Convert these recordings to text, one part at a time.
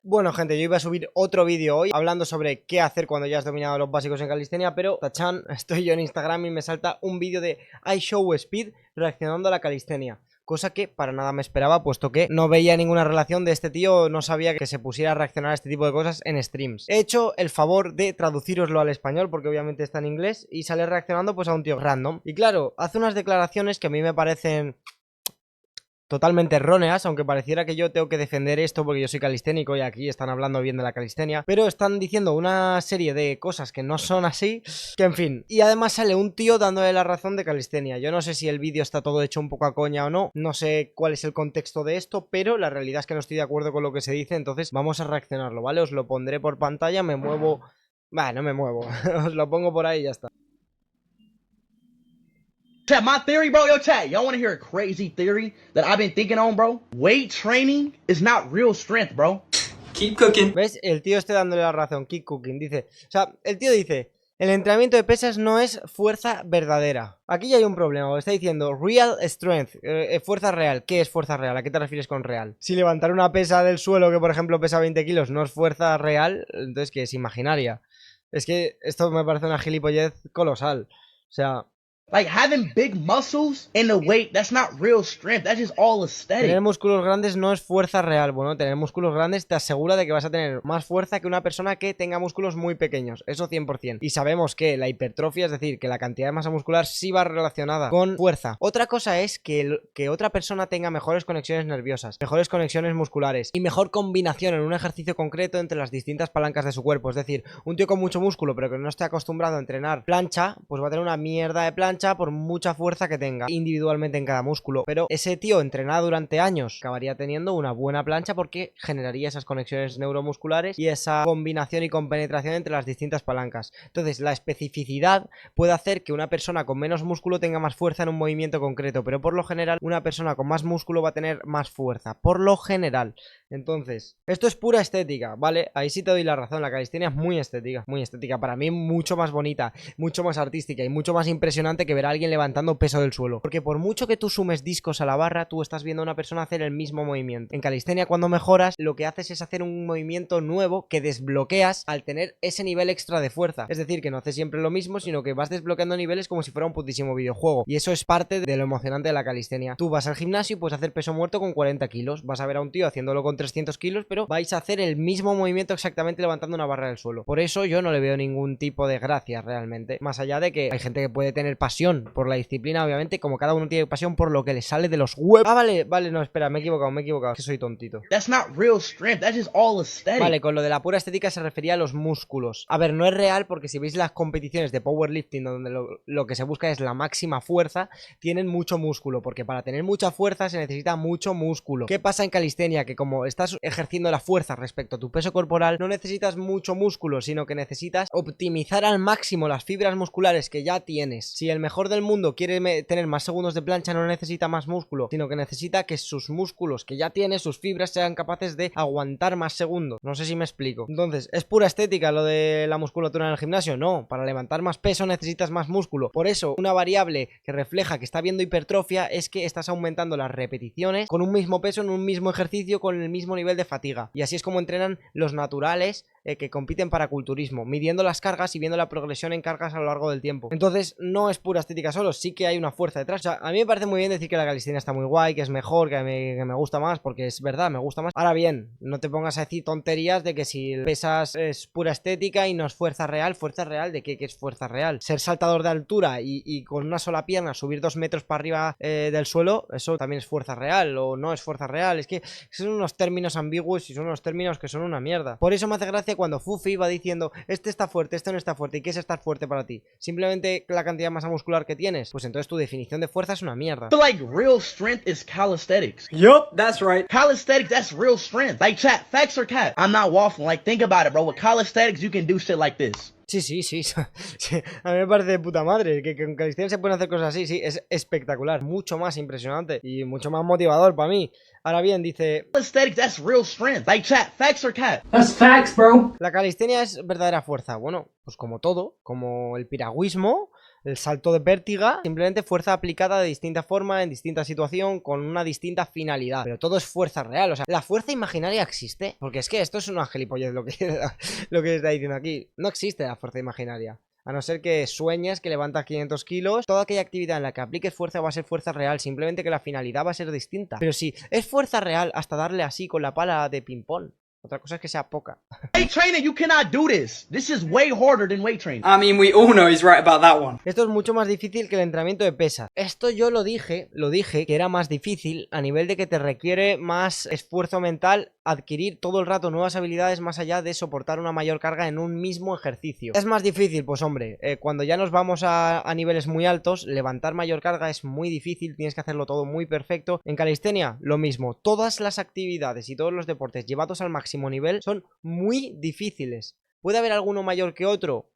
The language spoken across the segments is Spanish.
Bueno, gente, yo iba a subir otro vídeo hoy hablando sobre qué hacer cuando ya has dominado los básicos en calistenia, pero tachan, estoy yo en Instagram y me salta un vídeo de iShowSpeed reaccionando a la calistenia. Cosa que para nada me esperaba, puesto que no veía ninguna relación de este tío, no sabía que se pusiera a reaccionar a este tipo de cosas en streams. He hecho el favor de traducíroslo al español, porque obviamente está en inglés, y sale reaccionando pues a un tío random. Y claro, hace unas declaraciones que a mí me parecen totalmente erróneas, aunque pareciera que yo tengo que defender esto porque yo soy calisténico y aquí están hablando bien de la calistenia, pero están diciendo una serie de cosas que no son así, que en fin. Y además sale un tío dándole la razón de calistenia. Yo no sé si el vídeo está todo hecho un poco a coña o no, no sé cuál es el contexto de esto, pero la realidad es que no estoy de acuerdo con lo que se dice, entonces vamos a reaccionarlo, ¿vale? Os lo pondré por pantalla, me muevo... Bah, no me muevo, os lo pongo por ahí y ya está. Chat, my theory, bro, yo, chat, y'all want to hear a crazy theory that I've been thinking on, bro? Weight training is not real strength, bro. Keep cooking. ¿Ves? El tío este dándole la razón, keep cooking, dice... O sea, el tío dice... El entrenamiento de pesas no es fuerza verdadera. Aquí ya hay un problema, está diciendo real strength, fuerza real. ¿Qué es fuerza real? ¿A qué te refieres con real? Si levantar una pesa del suelo que por ejemplo pesa 20 kilos no es fuerza real, entonces ¿qué es? Imaginaria. Es que esto me parece una gilipollez colosal. O sea... Like, having big muscles in the weight, that's not real strength. That's just all aesthetic. Tener músculos grandes no es fuerza real. Bueno, tener músculos grandes te asegura de que vas a tener más fuerza que una persona que tenga músculos muy pequeños. Eso 100%. Y sabemos que la hipertrofia, es decir, que la cantidad de masa muscular sí va relacionada con fuerza. Otra cosa es que otra persona tenga mejores conexiones nerviosas, mejores conexiones musculares y mejor combinación en un ejercicio concreto entre las distintas palancas de su cuerpo. Es decir, un tío con mucho músculo pero que no esté acostumbrado a entrenar plancha, pues va a tener una mierda de plancha por mucha fuerza que tenga individualmente en cada músculo, pero ese tío entrenado durante años acabaría teniendo una buena plancha porque generaría esas conexiones neuromusculares y esa combinación y compenetración entre las distintas palancas. Entonces la especificidad puede hacer que una persona con menos músculo tenga más fuerza en un movimiento concreto, pero por lo general una persona con más músculo va a tener más fuerza, por lo general. Entonces, esto es pura estética, ¿vale? Ahí sí te doy la razón, la calistenia es muy estética, para mí mucho más bonita, mucho más artística y mucho más impresionante que ver a alguien levantando peso del suelo. Porque por mucho que tú sumes discos a la barra, tú estás viendo a una persona hacer el mismo movimiento. En calistenia, cuando mejoras, lo que haces es hacer un movimiento nuevo que desbloqueas al tener ese nivel extra de fuerza. Es decir, que no haces siempre lo mismo, sino que vas desbloqueando niveles como si fuera un putísimo videojuego. Y eso es parte de lo emocionante de la calistenia. Tú vas al gimnasio y puedes hacer peso muerto con 40 kilos. Vas a ver a un tío haciéndolo con 300 kilos, pero vais a hacer el mismo movimiento exactamente levantando una barra del suelo. Por eso yo no le veo ningún tipo de gracia realmente. Más allá de que hay gente que puede tener pasión por la disciplina, obviamente, como cada uno tiene pasión por lo que le sale de los huevos. Ah, vale, no, espera, me he equivocado, que soy tontito. That's not real strength. That's just all aesthetic. Vale, con lo de la pura estética se refería a los músculos. A ver, no es real porque si veis las competiciones de powerlifting donde lo que se busca es la máxima fuerza, tienen mucho músculo, porque para tener mucha fuerza se necesita mucho músculo. ¿Qué pasa en calistenia? Que como estás ejerciendo la fuerza respecto a tu peso corporal, no necesitas mucho músculo, sino que necesitas optimizar al máximo las fibras musculares que ya tienes. Si el mejor del mundo quiere tener más segundos de plancha, no necesita más músculo, sino que necesita que sus músculos que ya tiene, sus fibras, sean capaces de aguantar más segundos. No sé si me explico. Entonces, ¿es pura estética lo de la musculatura en el gimnasio? No, para levantar más peso necesitas más músculo. Por eso, una variable que refleja que está habiendo hipertrofia es que estás aumentando las repeticiones con un mismo peso en un mismo ejercicio con el mismo nivel de fatiga. Y así es como entrenan los naturales que compiten para culturismo, midiendo las cargas y viendo la progresión en cargas a lo largo del tiempo. Entonces no es pura estética solo, sí que hay una fuerza detrás. O sea, a mí me parece muy bien decir que la calistenia está muy guay, que es mejor, que me gusta más, porque es verdad, me gusta más. Ahora bien, no te pongas a decir tonterías de que si pesas es pura estética y no es fuerza real ¿de qué? ¿Qué es fuerza real? Ser saltador de altura y con una sola pierna subir 2 metros para arriba del suelo, eso también es fuerza real o no es fuerza real. Es que son unos términos ambiguos y son unos términos que son una mierda. Por eso me hace gracia cuando Fufi va diciendo este está fuerte, este no está fuerte. ¿Y qué es estar fuerte para ti? ¿Simplemente la cantidad de masa muscular que tienes? Pues entonces tu definición de fuerza es una mierda. I feel like real strength is calisthenics. Yup, that's right. Calisthenics, that's real strength. Like, chat, facts or cat? I'm not waffling. Like, think about it, bro. With calisthenics, you can do shit like this. Sí, sí, a mí me parece de puta madre que con calistenia se pueden hacer cosas así, sí, es espectacular, mucho más impresionante y mucho más motivador para mí. Ahora bien, dice... Calisthenics, that's real strength. Like, chat, facts or cat? That's facts, bro. La calistenia es verdadera fuerza. Bueno, pues como todo, como el piragüismo, El salto de pértiga, simplemente fuerza aplicada de distinta forma, en distinta situación, con una distinta finalidad. Pero todo es fuerza real, o sea, la fuerza imaginaria existe. Porque es que esto es una gilipollez lo que está diciendo aquí. No existe la fuerza imaginaria. A no ser que sueñes que levantas 500 kilos, toda aquella actividad en la que apliques fuerza va a ser fuerza real, simplemente que la finalidad va a ser distinta. Pero sí, es fuerza real hasta darle así con la pala de ping-pong. Otra cosa es que sea poca. Weight training, you cannot do this. This is way harder than weight training. I mean, we all know he's right about that one. Esto es mucho más difícil que el entrenamiento de pesas. Esto yo lo dije que era más difícil a nivel de que te requiere más esfuerzo mental adquirir todo el rato nuevas habilidades más allá de soportar una mayor carga en un mismo ejercicio. ¿Es más difícil? Pues hombre, cuando ya nos vamos a niveles muy altos, levantar mayor carga es muy difícil, tienes que hacerlo todo muy perfecto. En calistenia, lo mismo. Todas las actividades y todos los deportes llevados al máximo nivel son muy difíciles. ¿Puede haber alguno mayor que otro?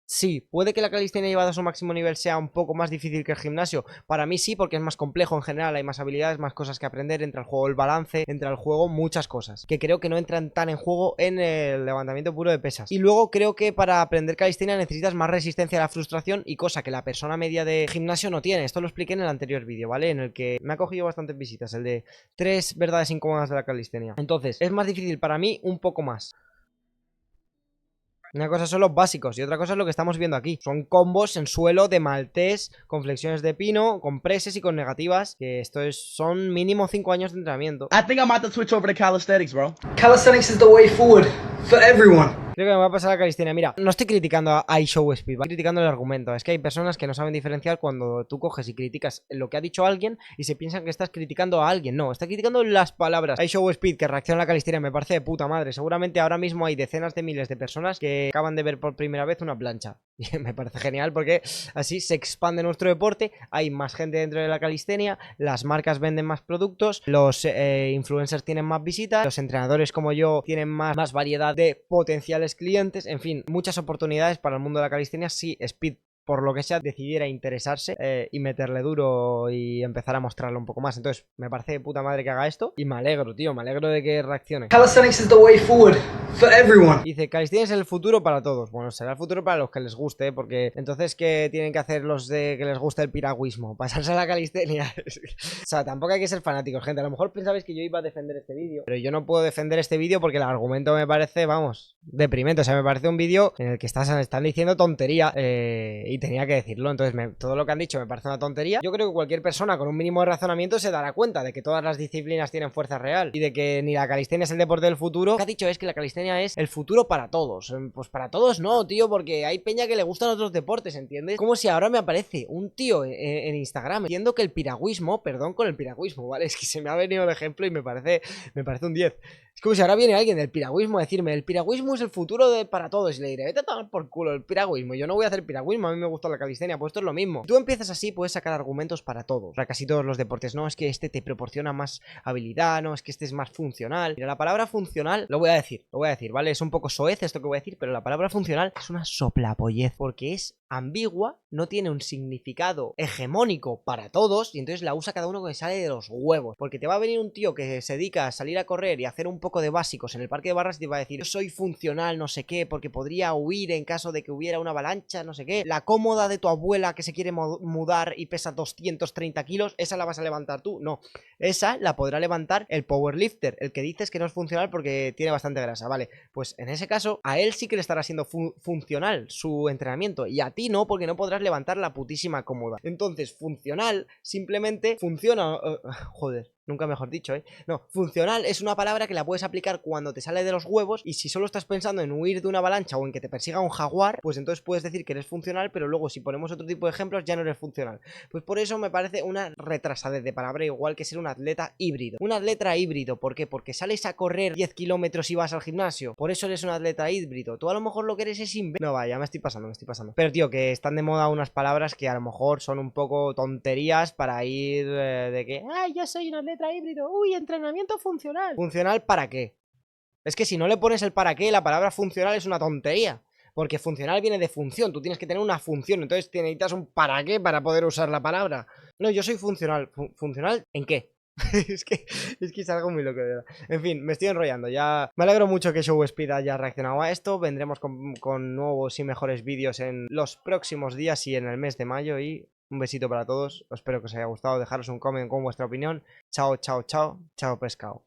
Sí, puede que la calistenia llevada a su máximo nivel sea un poco más difícil que el gimnasio. Para mí sí, porque es más complejo en general, hay más habilidades, más cosas que aprender, entra el juego el balance, entra el juego muchas cosas, que creo que no entran tan en juego en el levantamiento puro de pesas. Y luego creo que para aprender calistenia necesitas más resistencia a la frustración y cosa que la persona media de gimnasio no tiene. Esto lo expliqué en el anterior vídeo, ¿vale? En el que me ha cogido bastantes visitas, el de 3 verdades incómodas de la calistenia. Entonces, es más difícil para mí un poco más. Una cosa son los básicos y otra cosa es lo que estamos viendo aquí. Son combos en suelo de maltés, con flexiones de pino, con preses y con negativas. Que son mínimo 5 años de entrenamiento. I think I'm about to switch over to calisthenics, bro. Calisthenics is the way forward for everyone. Creo que me va a pasar a la calistenia. Mira, no estoy criticando a iShowSpeed, estoy criticando el argumento. Es que hay personas que no saben diferenciar cuando tú coges y criticas lo que ha dicho alguien y se piensan que estás criticando a alguien. No, está criticando las palabras. iShowSpeed, que reacciona a la calistenia, me parece de puta madre. Seguramente ahora mismo hay decenas de miles de personas que acaban de ver por primera vez una plancha. Y me parece genial porque así se expande nuestro deporte, hay más gente dentro de la calistenia, las marcas venden más productos, los influencers tienen más visitas, los entrenadores como yo tienen más variedad de potenciales clientes, en fin, muchas oportunidades para el mundo de la calistenia si Speed, por lo que sea, decidiera interesarse y meterle duro y empezar a mostrarlo un poco más. Entonces, me parece de puta madre que haga esto y me alegro, tío, me alegro de que reaccione. Calisthenics is the way forward for everyone. Dice, calistenia es el futuro para todos. Bueno, será el futuro para los que les guste, porque entonces, ¿qué tienen que hacer los de que les gusta el piragüismo? Pasarse a la calistenia. O sea, tampoco hay que ser fanáticos, gente. A lo mejor pensabais que yo iba a defender este vídeo, pero yo no puedo defender este vídeo porque el argumento me parece, vamos, deprimente. O sea, me parece un vídeo en el que están diciendo tontería y tenía que decirlo. Entonces, todo lo que han dicho me parece una tontería. Yo creo que cualquier persona con un mínimo de razonamiento se dará cuenta de que todas las disciplinas tienen fuerza real y de que ni la calistenia es el deporte del futuro. Lo que ha dicho es que la calistenia es el futuro para todos. Pues para todos no, tío, porque hay peña que le gustan otros deportes, ¿entiendes? Como si ahora me aparece un tío en Instagram diciendo que el piragüismo, perdón con el piragüismo, ¿vale? Es que se me ha venido el ejemplo y me parece un 10. Es como si ahora viene alguien del piragüismo a decirme, el piragüismo es el futuro para todos. Y le diré, vete a tomar por culo el piragüismo. Yo no voy a hacer piragüismo, a mí me gusta la calistenia. Pues esto es lo mismo. Tú empiezas así, puedes sacar argumentos para todos, para casi todos los deportes. No, es que este te proporciona más habilidad, no, es que este es más funcional. Mira, la palabra funcional, lo voy a decir, ¿vale? Es un poco soez esto que voy a decir, pero la palabra funcional es una soplapollez, porque es ambigua, no tiene un significado hegemónico para todos, y entonces la usa cada uno que sale de los huevos. Porque te va a venir un tío que se dedica a salir a correr y a hacer un poco de básicos en el parque de barras y te va a decir, yo soy funcional, no sé qué, porque podría huir en caso de que hubiera una avalancha, no sé qué. La cómoda de tu abuela que se quiere mudar y pesa 230 kilos, ¿esa la vas a levantar tú? No, esa la podrá levantar el powerlifter, el que dices que no es funcional porque tiene bastante grasa, vale. Pues en ese caso, a él sí que le estará siendo funcional su entrenamiento, y a ti no, porque no podrás levantar la putísima cómoda. Entonces, funcional simplemente funciona... joder, nunca mejor dicho, ¿eh? No, funcional es una palabra que la puedes aplicar cuando te sale de los huevos, y si solo estás pensando en huir de una avalancha o en que te persiga un jaguar, pues entonces puedes decir que eres funcional, pero luego si ponemos otro tipo de ejemplos ya no eres funcional. Pues por eso me parece una retrasadez de palabra, igual que ser un atleta híbrido. Un atleta híbrido, ¿por qué? Porque sales a correr 10 kilómetros y vas al gimnasio. Por eso eres un atleta híbrido. Tú a lo mejor lo que eres es No, vaya, me estoy pasando. Pero tío, que están de moda unas palabras que a lo mejor son un poco tonterías para ir de que, ay, yo soy un atleta híbrido, uy, entrenamiento funcional. ¿Funcional para qué? Es que si no le pones el para qué, la palabra funcional es una tontería. Porque funcional viene de función, tú tienes que tener una función, entonces necesitas un para qué para poder usar la palabra. No, yo soy funcional. ¿Funcional en qué? Es que es algo muy loco, de verdad. En fin, me estoy enrollando. Ya me alegro mucho que Showspeed haya reaccionado a esto. Vendremos con nuevos y mejores vídeos en los próximos días y en el mes de mayo. Y un besito para todos. Espero que os haya gustado. Dejaros un comment con vuestra opinión. Chao, chao, chao. Chao, pescado.